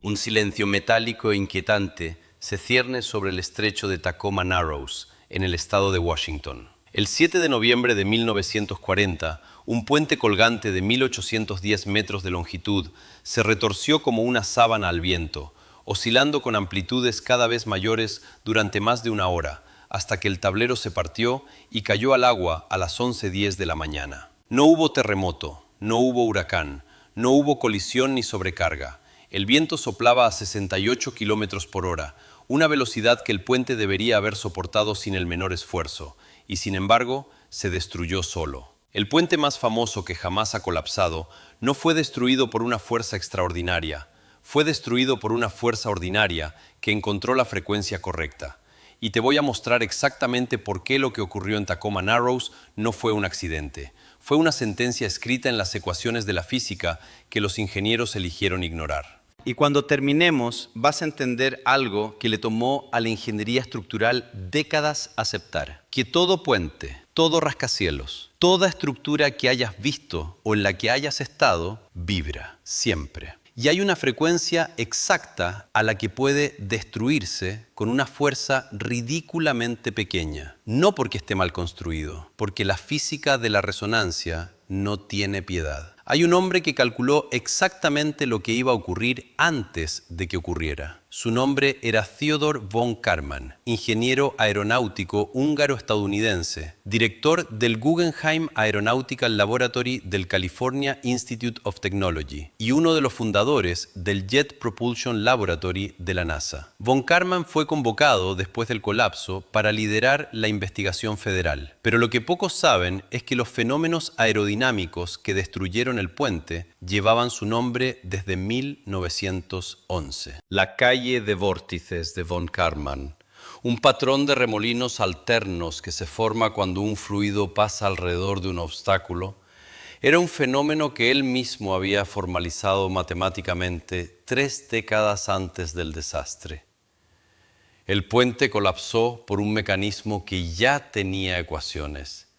Un silencio metálico e inquietante se cierne sobre el estrecho de Tacoma Narrows, en el estado de Washington. El 7 de noviembre de 1940, un puente colgante de 1810 metros de longitud se retorció como una sábana al viento, oscilando con amplitudes cada vez mayores durante más de una hora, hasta que el tablero se partió y cayó al agua a las 11:10 de la mañana. No hubo terremoto, no hubo huracán, no hubo colisión ni sobrecarga. El viento soplaba a 68 kilómetros por hora, una velocidad que el puente debería haber soportado sin el menor esfuerzo, y sin embargo, se destruyó solo. El puente más famoso que jamás ha colapsado no fue destruido por una fuerza extraordinaria, fue destruido por una fuerza ordinaria que encontró la frecuencia correcta. Y te voy a mostrar exactamente por qué lo que ocurrió en Tacoma Narrows no fue un accidente. Fue una sentencia escrita en las ecuaciones de la física que los ingenieros eligieron ignorar. Y cuando terminemos, vas a entender algo que le tomó a la ingeniería estructural décadas aceptar. Que todo puente, todo rascacielos, toda estructura que hayas visto o en la que hayas estado, vibra, siempre. Y hay una frecuencia exacta a la que puede destruirse con una fuerza ridículamente pequeña. No porque esté mal construido, porque la física de la resonancia no tiene piedad. Hay un hombre que calculó exactamente lo que iba a ocurrir antes de que ocurriera. Su nombre era Theodor von Karman, ingeniero aeronáutico húngaro-estadounidense, director del Guggenheim Aeronautical Laboratory del California Institute of Technology y uno de los fundadores del Jet Propulsion Laboratory de la NASA. Von Karman fue convocado después del colapso para liderar la investigación federal. Pero lo que pocos saben es que los fenómenos aerodinámicos que destruyeron el puente llevaban su nombre desde 1911. La calle de vórtices de von Karman, un patrón de remolinos alternos que se forma cuando un fluido pasa alrededor de un obstáculo, era un fenómeno que él mismo había formalizado matemáticamente 3 décadas antes del desastre. El puente colapsó por un mecanismo que ya tenía ecuaciones,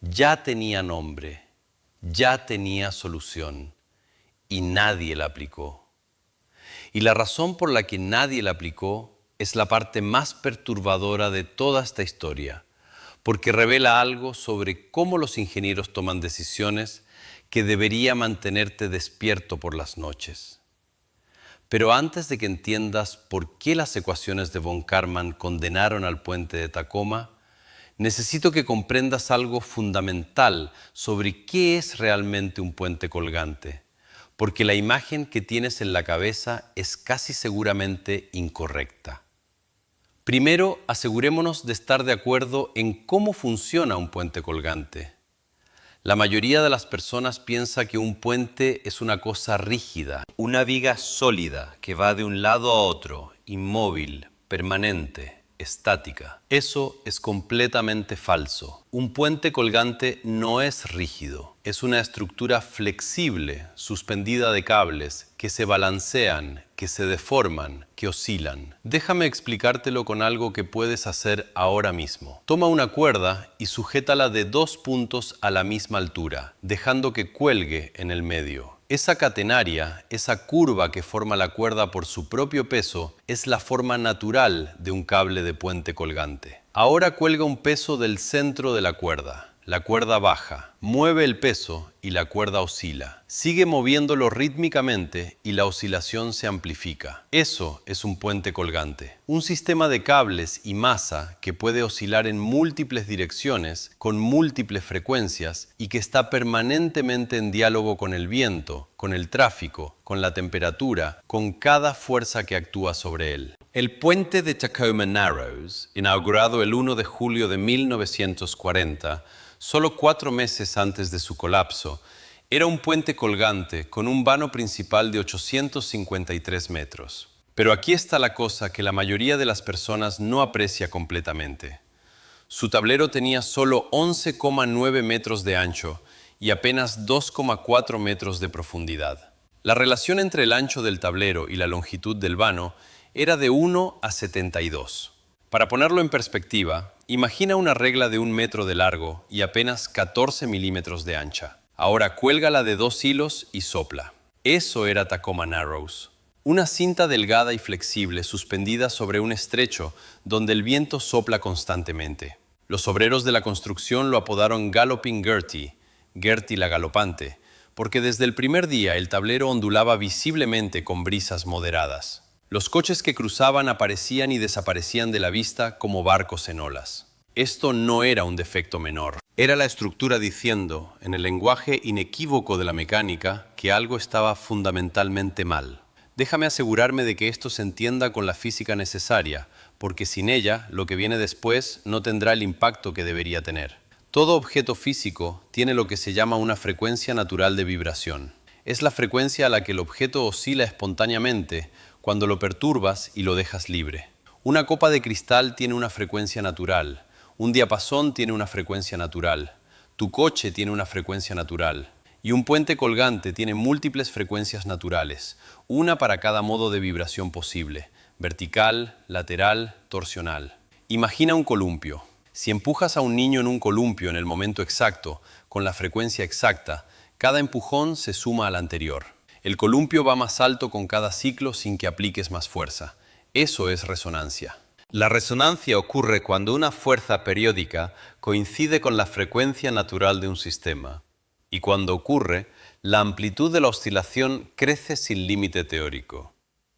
ya tenía nombre, ya tenía solución, y nadie la aplicó. Y la razón por la que nadie la aplicó es la parte más perturbadora de toda esta historia, porque revela algo sobre cómo los ingenieros toman decisiones que debería mantenerte despierto por las noches. Pero antes de que entiendas por qué las ecuaciones de von Karman condenaron al puente de Tacoma, necesito que comprendas algo fundamental sobre qué es realmente un puente colgante, porque la imagen que tienes en la cabeza es casi seguramente incorrecta. Primero, asegurémonos de estar de acuerdo en cómo funciona un puente colgante. La mayoría de las personas piensa que un puente es una cosa rígida, una viga sólida que va de un lado a otro, inmóvil, permanente, estática. Eso es completamente falso. Un puente colgante no es rígido. Es una estructura flexible, suspendida de cables, que se balancean, que se deforman, que oscilan. Déjame explicártelo con algo que puedes hacer ahora mismo. Toma una cuerda y sujétala de 2 puntos a la misma altura, dejando que cuelgue en el medio. Esa catenaria, esa curva que forma la cuerda por su propio peso, es la forma natural de un cable de puente colgante. Ahora cuelga un peso del centro de la cuerda. La cuerda baja, mueve el peso y la cuerda oscila. Sigue moviéndolo rítmicamente y la oscilación se amplifica. Eso es un puente colgante. Un sistema de cables y masa que puede oscilar en múltiples direcciones, con múltiples frecuencias y que está permanentemente en diálogo con el viento, con el tráfico, con la temperatura, con cada fuerza que actúa sobre él. El puente de Tacoma Narrows, inaugurado el 1 de julio de 1940, solo 4 meses antes de su colapso, era un puente colgante con un vano principal de 853 metros. Pero aquí está la cosa que la mayoría de las personas no aprecia completamente. Su tablero tenía solo 11,9 metros de ancho y apenas 2,4 metros de profundidad. La relación entre el ancho del tablero y la longitud del vano era de 1 a 72. Para ponerlo en perspectiva, imagina una regla de 1 metro de largo y apenas 14 milímetros de ancha. Ahora cuélgala de 2 hilos y sopla. Eso era Tacoma Narrows. Una cinta delgada y flexible suspendida sobre un estrecho donde el viento sopla constantemente. Los obreros de la construcción lo apodaron Galloping Gertie, Gertie la galopante, porque desde el primer día el tablero ondulaba visiblemente con brisas moderadas. Los coches que cruzaban aparecían y desaparecían de la vista como barcos en olas. Esto no era un defecto menor. Era la estructura diciendo, en el lenguaje inequívoco de la mecánica, que algo estaba fundamentalmente mal. Déjame asegurarme de que esto se entienda con la física necesaria, porque sin ella, lo que viene después no tendrá el impacto que debería tener. Todo objeto físico tiene lo que se llama una frecuencia natural de vibración. Es la frecuencia a la que el objeto oscila espontáneamente cuando lo perturbas y lo dejas libre. Una copa de cristal tiene una frecuencia natural, un diapasón tiene una frecuencia natural, tu coche tiene una frecuencia natural. Y un puente colgante tiene múltiples frecuencias naturales, una para cada modo de vibración posible, vertical, lateral, torsional. Imagina un columpio. Si empujas a un niño en un columpio en el momento exacto, con la frecuencia exacta, cada empujón se suma al anterior. El columpio va más alto con cada ciclo sin que apliques más fuerza. Eso es resonancia. La resonancia ocurre cuando una fuerza periódica coincide con la frecuencia natural de un sistema. Y cuando ocurre, la amplitud de la oscilación crece sin límite teórico.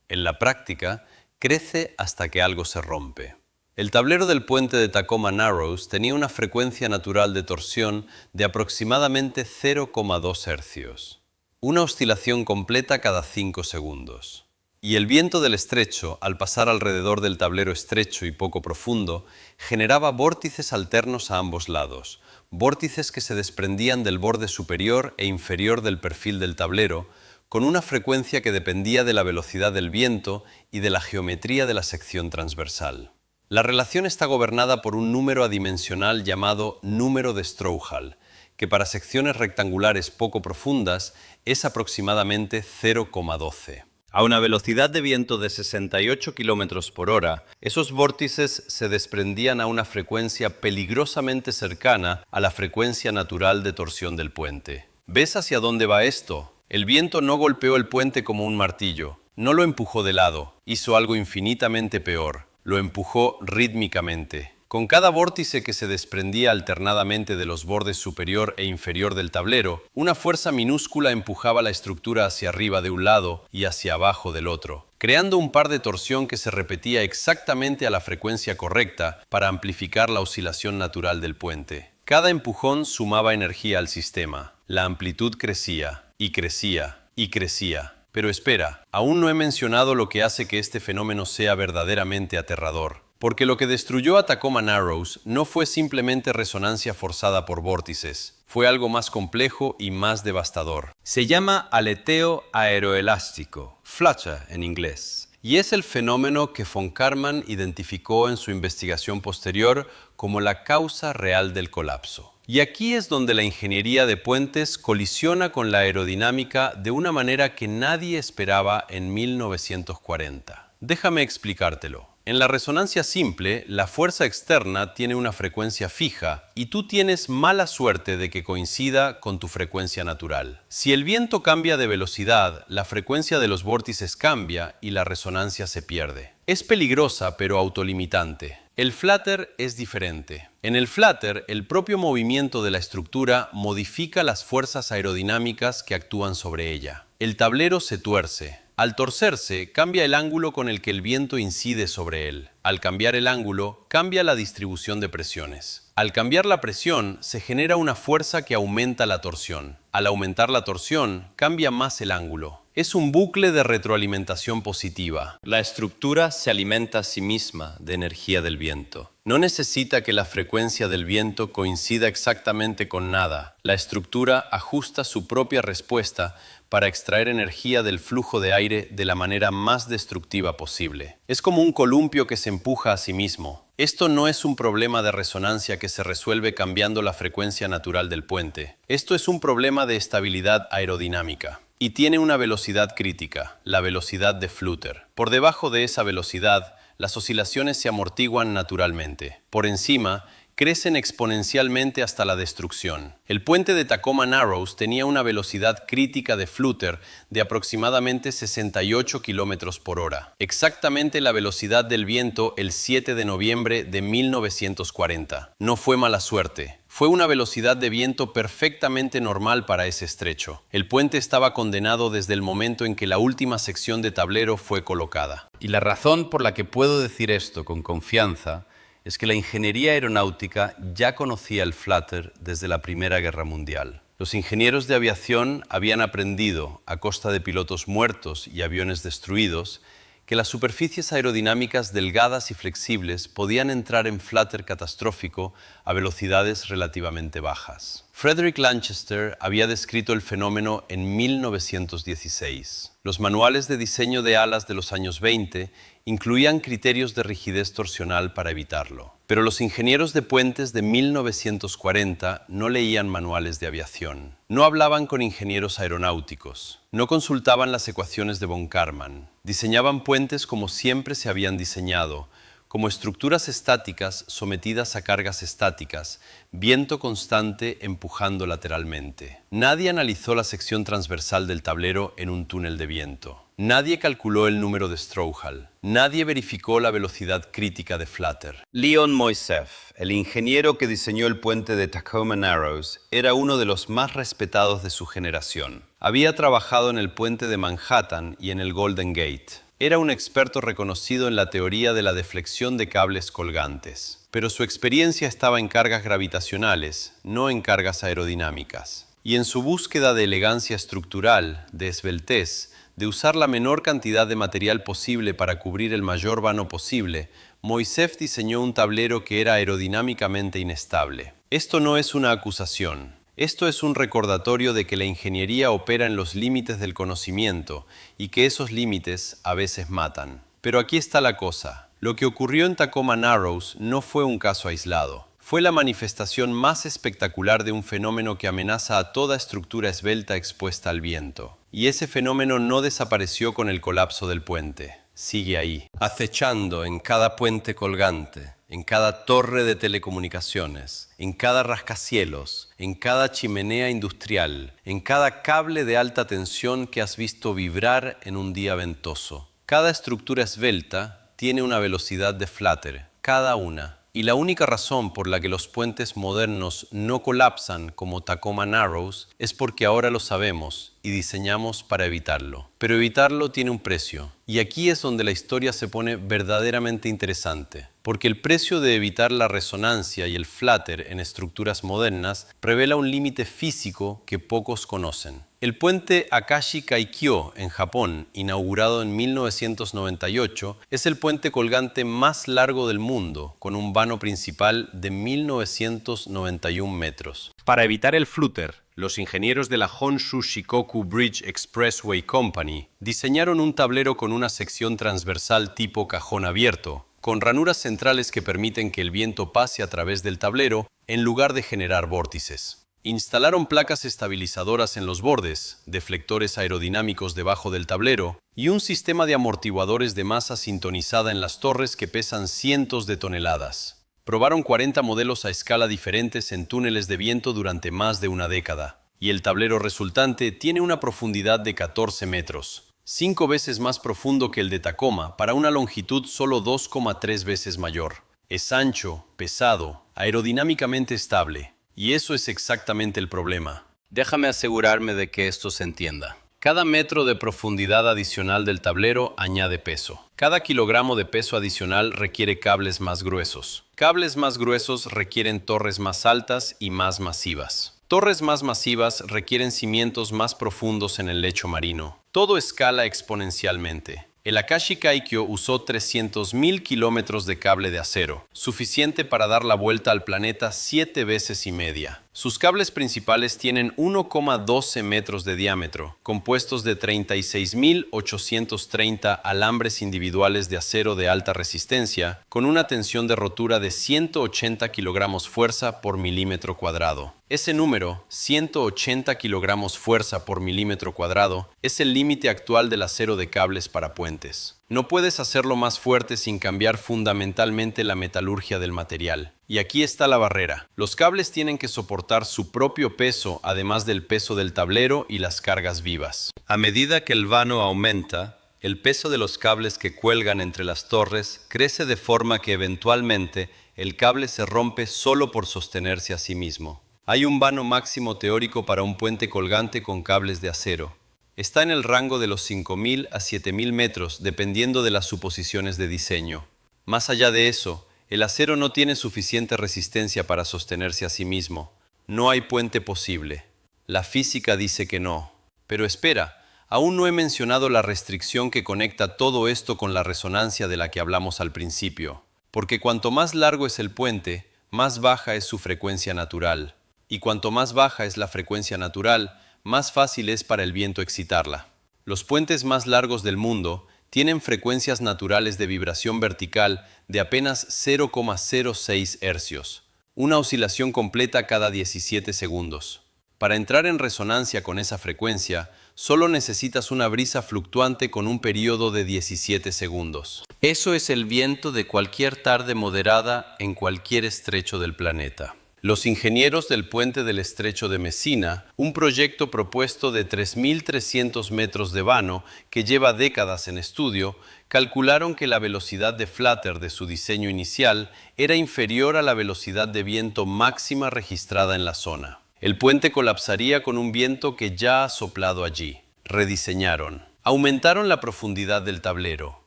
En la práctica, crece hasta que algo se rompe. El tablero del puente de Tacoma Narrows tenía una frecuencia natural de torsión de aproximadamente 0,2 hercios, una oscilación completa cada 5 segundos. Y el viento del estrecho, al pasar alrededor del tablero estrecho y poco profundo, generaba vórtices alternos a ambos lados, vórtices que se desprendían del borde superior e inferior del perfil del tablero, con una frecuencia que dependía de la velocidad del viento y de la geometría de la sección transversal. La relación está gobernada por un número adimensional llamado número de Strouhal, que para secciones rectangulares poco profundas es aproximadamente 0,12. A una velocidad de viento de 68 km por hora, esos vórtices se desprendían a una frecuencia peligrosamente cercana a la frecuencia natural de torsión del puente. ¿Ves hacia dónde va esto? El viento no golpeó el puente como un martillo, no lo empujó de lado, hizo algo infinitamente peor, lo empujó rítmicamente. Con cada vórtice que se desprendía alternadamente de los bordes superior e inferior del tablero, una fuerza minúscula empujaba la estructura hacia arriba de un lado y hacia abajo del otro, creando un par de torsión que se repetía exactamente a la frecuencia correcta para amplificar la oscilación natural del puente. Cada empujón sumaba energía al sistema. La amplitud crecía, y crecía, y crecía. Pero espera, aún no he mencionado lo que hace que este fenómeno sea verdaderamente aterrador. Porque lo que destruyó a Tacoma Narrows no fue simplemente resonancia forzada por vórtices, fue algo más complejo y más devastador. Se llama aleteo aeroelástico, flutter en inglés, y es el fenómeno que von Karman identificó en su investigación posterior como la causa real del colapso. Y aquí es donde la ingeniería de puentes colisiona con la aerodinámica de una manera que nadie esperaba en 1940. Déjame explicártelo. En la resonancia simple, la fuerza externa tiene una frecuencia fija y tú tienes mala suerte de que coincida con tu frecuencia natural. Si el viento cambia de velocidad, la frecuencia de los vórtices cambia y la resonancia se pierde. Es peligrosa pero autolimitante. El flutter es diferente. En el flutter, el propio movimiento de la estructura modifica las fuerzas aerodinámicas que actúan sobre ella. El tablero se tuerce. Al torcerse, cambia el ángulo con el que el viento incide sobre él. Al cambiar el ángulo, cambia la distribución de presiones. Al cambiar la presión, se genera una fuerza que aumenta la torsión. Al aumentar la torsión, cambia más el ángulo. Es un bucle de retroalimentación positiva. La estructura se alimenta a sí misma de energía del viento. No necesita que la frecuencia del viento coincida exactamente con nada. La estructura ajusta su propia respuesta para extraer energía del flujo de aire de la manera más destructiva posible. Es como un columpio que se empuja a sí mismo. Esto no es un problema de resonancia que se resuelve cambiando la frecuencia natural del puente. Esto es un problema de estabilidad aerodinámica. Y tiene una velocidad crítica, la velocidad de flutter. Por debajo de esa velocidad, las oscilaciones se amortiguan naturalmente. Por encima, crecen exponencialmente hasta la destrucción. El puente de Tacoma Narrows tenía una velocidad crítica de flutter de aproximadamente 68 km por hora, exactamente la velocidad del viento el 7 de noviembre de 1940. No fue mala suerte. Fue una velocidad de viento perfectamente normal para ese estrecho. El puente estaba condenado desde el momento en que la última sección de tablero fue colocada. Y la razón por la que puedo decir esto con confianza es que la ingeniería aeronáutica ya conocía el flutter desde la Primera Guerra Mundial. Los ingenieros de aviación habían aprendido, a costa de pilotos muertos y aviones destruidos, que las superficies aerodinámicas delgadas y flexibles podían entrar en flutter catastrófico a velocidades relativamente bajas. Frederick Lanchester había descrito el fenómeno en 1916. Los manuales de diseño de alas de los años 20 incluían criterios de rigidez torsional para evitarlo. Pero los ingenieros de puentes de 1940 no leían manuales de aviación. No hablaban con ingenieros aeronáuticos. No consultaban las ecuaciones de von Karman. Diseñaban puentes como siempre se habían diseñado, como estructuras estáticas sometidas a cargas estáticas, viento constante empujando lateralmente. Nadie analizó la sección transversal del tablero en un túnel de viento. Nadie calculó el número de Strouhal. Nadie verificó la velocidad crítica de flutter. Leon Moisseff, el ingeniero que diseñó el puente de Tacoma Narrows, era uno de los más respetados de su generación. Había trabajado en el puente de Manhattan y en el Golden Gate. Era un experto reconocido en la teoría de la deflexión de cables colgantes, pero su experiencia estaba en cargas gravitacionales, no en cargas aerodinámicas. Y en su búsqueda de elegancia estructural, de esbeltez, de usar la menor cantidad de material posible para cubrir el mayor vano posible, Moisseff diseñó un tablero que era aerodinámicamente inestable. Esto no es una acusación. Esto es un recordatorio de que la ingeniería opera en los límites del conocimiento y que esos límites a veces matan. Pero aquí está la cosa. Lo que ocurrió en Tacoma Narrows no fue un caso aislado. Fue la manifestación más espectacular de un fenómeno que amenaza a toda estructura esbelta expuesta al viento. Y ese fenómeno no desapareció con el colapso del puente. Sigue ahí, acechando en cada puente colgante, en cada torre de telecomunicaciones, en cada rascacielos, en cada chimenea industrial, en cada cable de alta tensión que has visto vibrar en un día ventoso. Cada estructura esbelta tiene una velocidad de flutter, cada una. Y la única razón por la que los puentes modernos no colapsan como Tacoma Narrows es porque ahora lo sabemos y diseñamos para evitarlo. Pero evitarlo tiene un precio. Y aquí es donde la historia se pone verdaderamente interesante. Porque el precio de evitar la resonancia y el flutter en estructuras modernas revela un límite físico que pocos conocen. El puente Akashi Kaikyo en Japón, inaugurado en 1998, es el puente colgante más largo del mundo, con un vano principal de 1991 metros. Para evitar el flutter, los ingenieros de la Honshu Shikoku Bridge Expressway Company diseñaron un tablero con una sección transversal tipo cajón abierto, con ranuras centrales que permiten que el viento pase a través del tablero en lugar de generar vórtices. Instalaron placas estabilizadoras en los bordes, deflectores aerodinámicos debajo del tablero y un sistema de amortiguadores de masa sintonizada en las torres que pesan cientos de toneladas. Probaron 40 modelos a escala diferentes en túneles de viento durante más de una década, y el tablero resultante tiene una profundidad de 14 metros, 5 veces más profundo que el de Tacoma para una longitud solo 2,3 veces mayor. Es ancho, pesado, aerodinámicamente estable. Y eso es exactamente el problema. Déjame asegurarme de que esto se entienda. Cada metro de profundidad adicional del tablero añade peso. Cada kilogramo de peso adicional requiere cables más gruesos. Cables más gruesos requieren torres más altas y más masivas. Torres más masivas requieren cimientos más profundos en el lecho marino. Todo escala exponencialmente. El Akashi Kaikyo usó 300.000 kilómetros de cable de acero, suficiente para dar la vuelta al planeta 7 veces y media. Sus cables principales tienen 1,12 metros de diámetro, compuestos de 36.830 alambres individuales de acero de alta resistencia, con una tensión de rotura de 180 kilogramos fuerza por milímetro cuadrado. Ese número, 180 kilogramos fuerza por milímetro cuadrado, es el límite actual del acero de cables para puentes. No puedes hacerlo más fuerte sin cambiar fundamentalmente la metalurgia del material. Y aquí está la barrera. Los cables tienen que soportar su propio peso, además del peso del tablero y las cargas vivas. A medida que el vano aumenta, el peso de los cables que cuelgan entre las torres crece de forma que eventualmente el cable se rompe solo por sostenerse a sí mismo. Hay un vano máximo teórico para un puente colgante con cables de acero. Está en el rango de los 5.000 a 7.000 metros, dependiendo de las suposiciones de diseño. Más allá de eso, el acero no tiene suficiente resistencia para sostenerse a sí mismo. No hay puente posible. La física dice que no. Pero espera, aún no he mencionado la restricción que conecta todo esto con la resonancia de la que hablamos al principio. Porque cuanto más largo es el puente, más baja es su frecuencia natural. Y cuanto más baja es la frecuencia natural, más fácil es para el viento excitarla. Los puentes más largos del mundo tienen frecuencias naturales de vibración vertical de apenas 0,06 hercios, una oscilación completa cada 17 segundos. Para entrar en resonancia con esa frecuencia, solo necesitas una brisa fluctuante con un periodo de 17 segundos. Eso es el viento de cualquier tarde moderada en cualquier estrecho del planeta. Los ingenieros del puente del Estrecho de Messina, un proyecto propuesto de 3.300 metros de vano que lleva décadas en estudio, calcularon que la velocidad de flutter de su diseño inicial era inferior a la velocidad de viento máxima registrada en la zona. El puente colapsaría con un viento que ya ha soplado allí. Rediseñaron. Aumentaron la profundidad del tablero,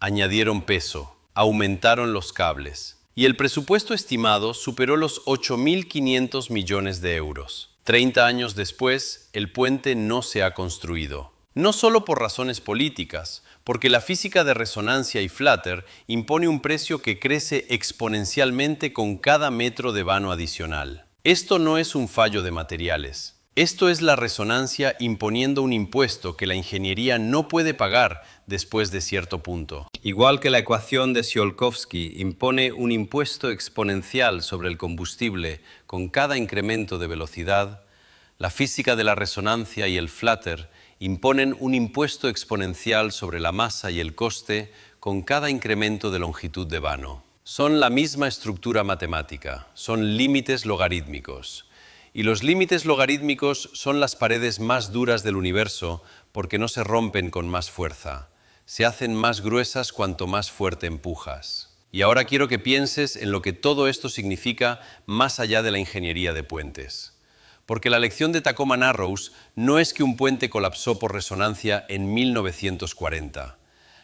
añadieron peso, aumentaron los cables. Y el presupuesto estimado superó los 8.500 millones de euros. 30 años después, el puente no se ha construido. No solo por razones políticas, porque la física de resonancia y flutter impone un precio que crece exponencialmente con cada metro de vano adicional. Esto no es un fallo de materiales. Esto es la resonancia imponiendo un impuesto que la ingeniería no puede pagar después de cierto punto. Igual que la ecuación de Tsiolkovsky impone un impuesto exponencial sobre el combustible con cada incremento de velocidad, la física de la resonancia y el flutter imponen un impuesto exponencial sobre la masa y el coste con cada incremento de longitud de vano. Son la misma estructura matemática, son límites logarítmicos. Y los límites logarítmicos son las paredes más duras del universo porque no se rompen con más fuerza. Se hacen más gruesas cuanto más fuerte empujas. Y ahora quiero que pienses en lo que todo esto significa más allá de la ingeniería de puentes. Porque la lección de Tacoma Narrows no es que un puente colapsó por resonancia en 1940.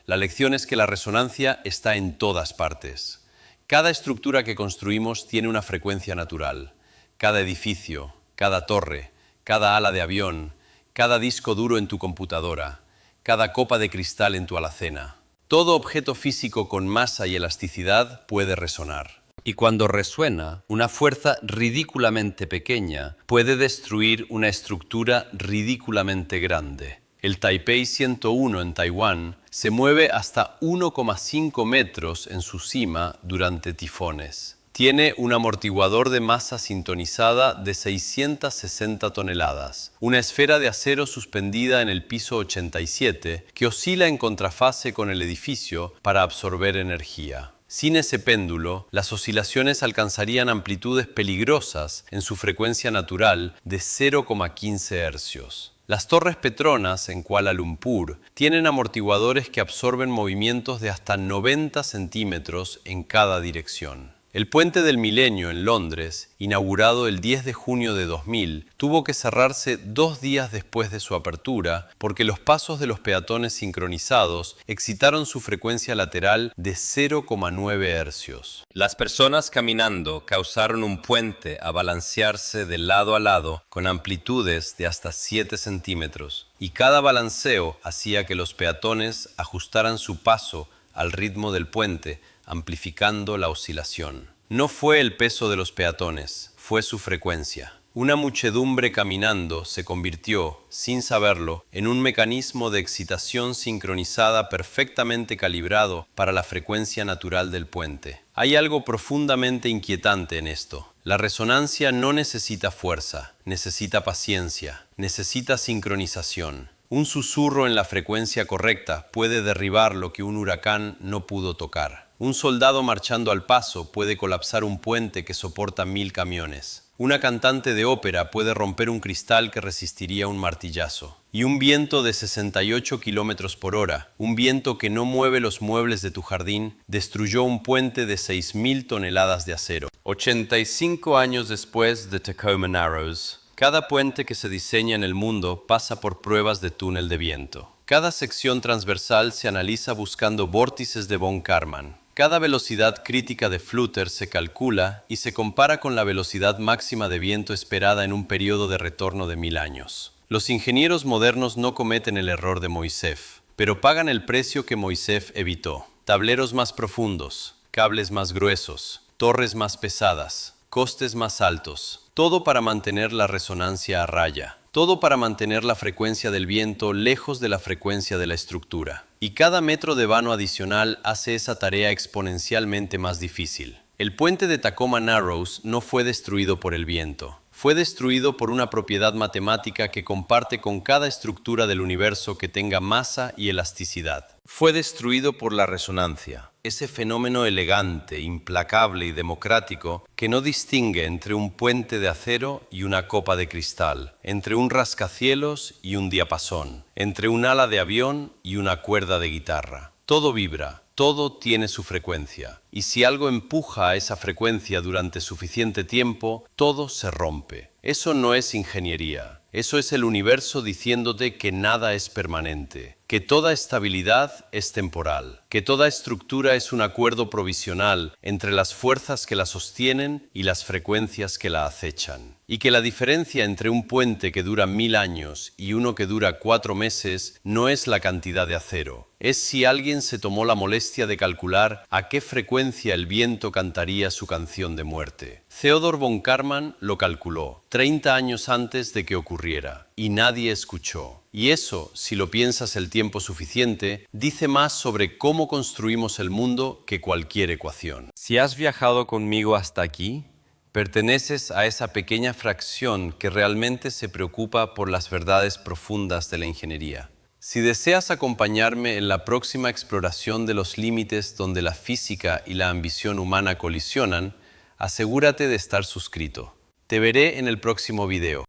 La lección es que la resonancia está en todas partes. Cada estructura que construimos tiene una frecuencia natural. Cada edificio, cada torre, cada ala de avión, cada disco duro en tu computadora, cada copa de cristal en tu alacena. Todo objeto físico con masa y elasticidad puede resonar. Y cuando resuena, una fuerza ridículamente pequeña puede destruir una estructura ridículamente grande. El Taipei 101 en Taiwán se mueve hasta 1,5 metros en su cima durante tifones. Tiene un amortiguador de masa sintonizada de 660 toneladas, una esfera de acero suspendida en el piso 87 que oscila en contrafase con el edificio para absorber energía. Sin ese péndulo, las oscilaciones alcanzarían amplitudes peligrosas en su frecuencia natural de 0,15 hercios. Las Torres Petronas en Kuala Lumpur tienen amortiguadores que absorben movimientos de hasta 90 centímetros en cada dirección. El Puente del Milenio en Londres, inaugurado el 10 de junio de 2000, tuvo que cerrarse 2 días después de su apertura porque los pasos de los peatones sincronizados excitaron su frecuencia lateral de 0,9 hercios. Las personas caminando causaron un puente a balancearse de lado a lado con amplitudes de hasta 7 centímetros, y cada balanceo hacía que los peatones ajustaran su paso al ritmo del puente, amplificando la oscilación. No fue el peso de los peatones, fue su frecuencia. Una muchedumbre caminando se convirtió, sin saberlo, en un mecanismo de excitación sincronizada perfectamente calibrado para la frecuencia natural del puente. Hay algo profundamente inquietante en esto. La resonancia no necesita fuerza, necesita paciencia, necesita sincronización. Un susurro en la frecuencia correcta puede derribar lo que un huracán no pudo tocar. Un soldado marchando al paso puede colapsar un puente que soporta 1000 camiones. Una cantante de ópera puede romper un cristal que resistiría un martillazo. Y un viento de 68 kilómetros por hora, un viento que no mueve los muebles de tu jardín, destruyó un puente de 6000 toneladas de acero. 85 años después de Tacoma Narrows, cada puente que se diseña en el mundo pasa por pruebas de túnel de viento. Cada sección transversal se analiza buscando vórtices de von Karman. Cada velocidad crítica de Flutter se calcula y se compara con la velocidad máxima de viento esperada en un periodo de retorno de 1000 años. Los ingenieros modernos no cometen el error de Moisés, pero pagan el precio que Moisés evitó. Tableros más profundos, cables más gruesos, torres más pesadas, costes más altos, todo para mantener la resonancia a raya. Todo para mantener la frecuencia del viento lejos de la frecuencia de la estructura. Y cada metro de vano adicional hace esa tarea exponencialmente más difícil. El puente de Tacoma Narrows no fue destruido por el viento. Fue destruido por una propiedad matemática que comparte con cada estructura del universo que tenga masa y elasticidad. Fue destruido por la resonancia, ese fenómeno elegante, implacable y democrático que no distingue entre un puente de acero y una copa de cristal, entre un rascacielos y un diapasón, entre un ala de avión y una cuerda de guitarra. Todo vibra, todo tiene su frecuencia, y si algo empuja a esa frecuencia durante suficiente tiempo, todo se rompe. Eso no es ingeniería, eso es el universo diciéndote que nada es permanente, que toda estabilidad es temporal, que toda estructura es un acuerdo provisional entre las fuerzas que la sostienen y las frecuencias que la acechan, y que la diferencia entre un puente que dura 1000 años y uno que dura 4 meses no es la cantidad de acero, es si alguien se tomó la molestia de calcular a qué frecuencia el viento cantaría su canción de muerte. Theodor von Karman lo calculó 30 años antes de que ocurriera, y nadie escuchó. Y eso, si lo piensas el tiempo suficiente, dice más sobre cómo construimos el mundo que cualquier ecuación. Si has viajado conmigo hasta aquí, perteneces a esa pequeña fracción que realmente se preocupa por las verdades profundas de la ingeniería. Si deseas acompañarme en la próxima exploración de los límites donde la física y la ambición humana colisionan, asegúrate de estar suscrito. Te veré en el próximo video.